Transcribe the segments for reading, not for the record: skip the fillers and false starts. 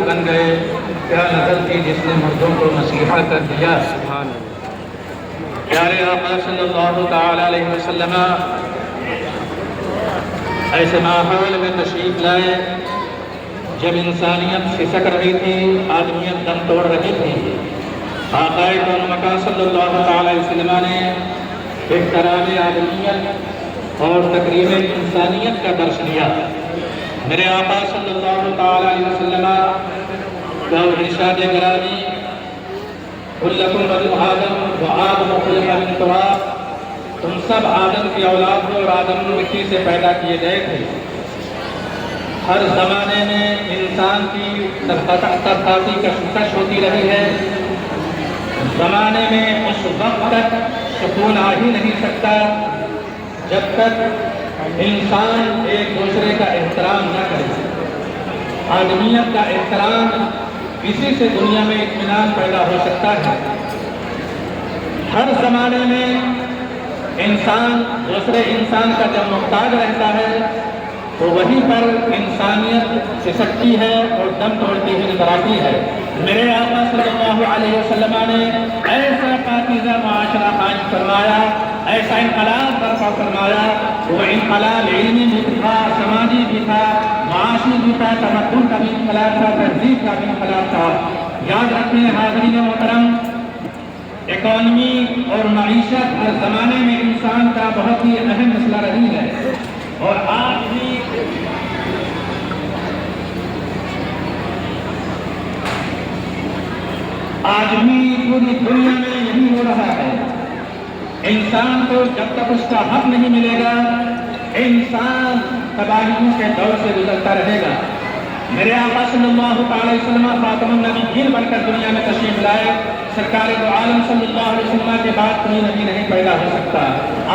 بن گئے کیا نظر تھی جس نے مردوں کو مسیحا کر دیا. پیارے آقا صلی اللہ تعالی علیہ وسلم ایسے ماحول میں تشریف لائے جب انسانیت کھسک رہی تھی، آدمیت دم توڑ رہی تھی. آقا مکہ صلی اللہ تعالی علیہ وسلم نے احترام آدمیت اور تقریب انسانیت کا درس دیا. میرے آقا صلی اللہ تعالی علیہ وسلم کا ارشاد گرامی کلکم بنو آدم وآدم خلق من تراب، تم سب آدم کی اولاد ہو اور آدم مٹی سے پیدا کیے گئے تھے. ہر زمانے میں انسان کی ترقی کشمکش ہوتی رہی ہے. زمانے میں اس وقت تک سکون آ ہی نہیں سکتا جب تک انسان ایک دوسرے کا احترام نہ کرے. آدمیت کا احترام، اسی سے دنیا میں اطمینان پیدا ہو سکتا ہے. ہر زمانے میں انسان دوسرے انسان کا جب محتاج رہتا ہے تو وہیں پر انسانیت سسکتی ہے اور دم توڑتی ہوئی نظر آتی ہے. میرے آقا صلی اللہ علیہ وسلم نے ایسا پاکیزہ معاشرہ قائم فرمایا، ایسا انقلاب برپا فرمایا. وہ انقلاب علمی بھی تھا، سماجی بھی تھا، معاشی بھی تھا، تمدن کا بھی انقلاب تھا، تہذیب کا بھی انقلاب تھا. یاد رکھیں حاضرین محترم، اکانومی اور معیشت ہر زمانے میں انسان کا بہت ہی اہم مسئلہ رہی ہے اور آج بھی پوری دنیا میں یہی ہو رہا ہے. انسان کو جب تک اس کا حق نہیں ملے گا انسان تباہیوں کے دور سے گزرتا رہے گا. میرے آقا صلی اللہ تعالی وسلم خاتم النبیین بن کر دنیا میں تشریف لائے. سرکار دو عالم صلی اللہ علیہ وسلم کے بعد کوئی نبی نہیں پیدا ہو سکتا.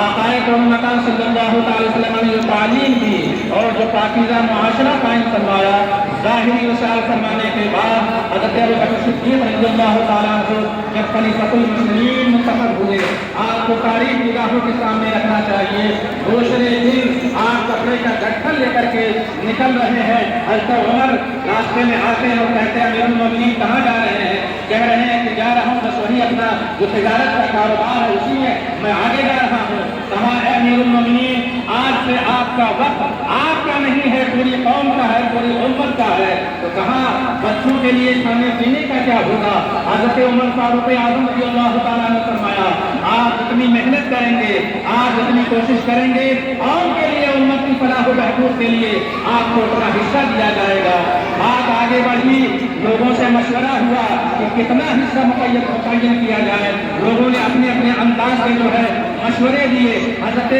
آقا مکہ صلی اللہ تعالی وسلم نے جو تعلیم دی اور جو پاکیزہ معاشرہ قائم فرمایا، ظاہری وسائل فرمانے کے بعد حضرت ابوبکر صدیق رضی اللہ تعالیٰ عنہ جب خلیفۃ المسلمین منتخب ہوئے، آپ کو تاریخ نگاہوں کے سامنے رکھنا چاہیے. دوسرے دن آپ کپڑے کا گٹھل لے کر کے نکل رہے ہیں. حضرت عمر راستے میں آتے ہیں اور کہتے ہیں امیر المومنین کہاں جا رہے ہیں؟ کہہ رہے ہیں کہ جا رہا ہوں بس وہی اپنا جو تجارت کا کاروبار ہے اسی میں میں آگے جا رہا ہوں. کہا اے امیر المومنین آج سے آپ کا وقت آپ کا نہیں ہے، پوری قوم کا ہے، پوری امت کا ہے. تو کہاں بچوں کے لیے کھانے پینے کا کیا ہوگا؟ حضرت عمر فاروق اعظم رضی اللہ تعالیٰ نے فرمایا آپ جتنی محنت کریں گے، آپ جتنی کوشش کریں گے، قوم کے لیے، امت کی فلاح و بہبود کے لیے آپ کو اتنا حصہ دیا جائے گا. بات آگے بڑھی، لوگوں سے مشورہ ہوا کہ کتنا حصہ متعین کیا جائے. لوگوں نے اپنے اپنے انداز سے جو ہے مشورے دیے. حضرت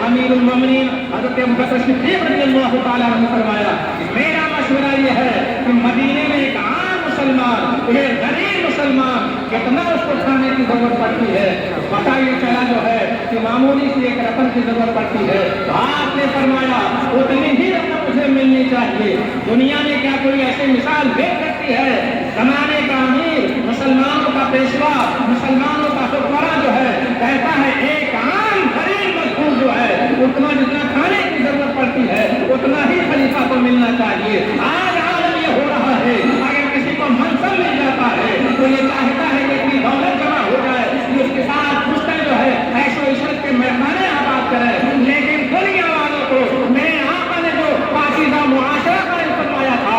امیر المومنین حضرت ابوبکر صدیق رضی اللہ تعالیٰ نے فرمایا میرا مشورہ یہ ہے کہ مدینے میں ایک عام مسلمان، ایک غریب مسلمان کتنا اس کو کھانے کی ضرورت پڑتی ہے. پتہ یہ چلا جو ہے کہ معمولی سی ایک رقم کی ضرورت پڑتی ہے. آپ نے فرمایا اتنی ہی رقم مجھے ملنی چاہیے. دنیا میں کیا کوئی ایسی مثال دے سکتی ہے؟ زمانے کا امیر، مسلمانوں کا پیشوا، مسلمانوں کا حکمراں جو ہے کہتا ہے ایک عام غریب مزدور جو ہے اتنا جتنا کھانے کی ضرورت پڑتی ہے اتنا ہی خلیفہ کو ملنا چاہیے. آج عالم یہ ہو رہا ہے، اگر کسی کو منصب مل جاتا ہے تو یہ چاہتا ہے کہ اتنی دولت جمع ہو جائے کہ اس کے ساتھ مشترک جو ہے عیش و عشرت کے مہمانے آباد کرے. لیکن دنیا والوں کو میرے آقا نے جو پاکیزہ معاشرہ قائم فرمایا تھا،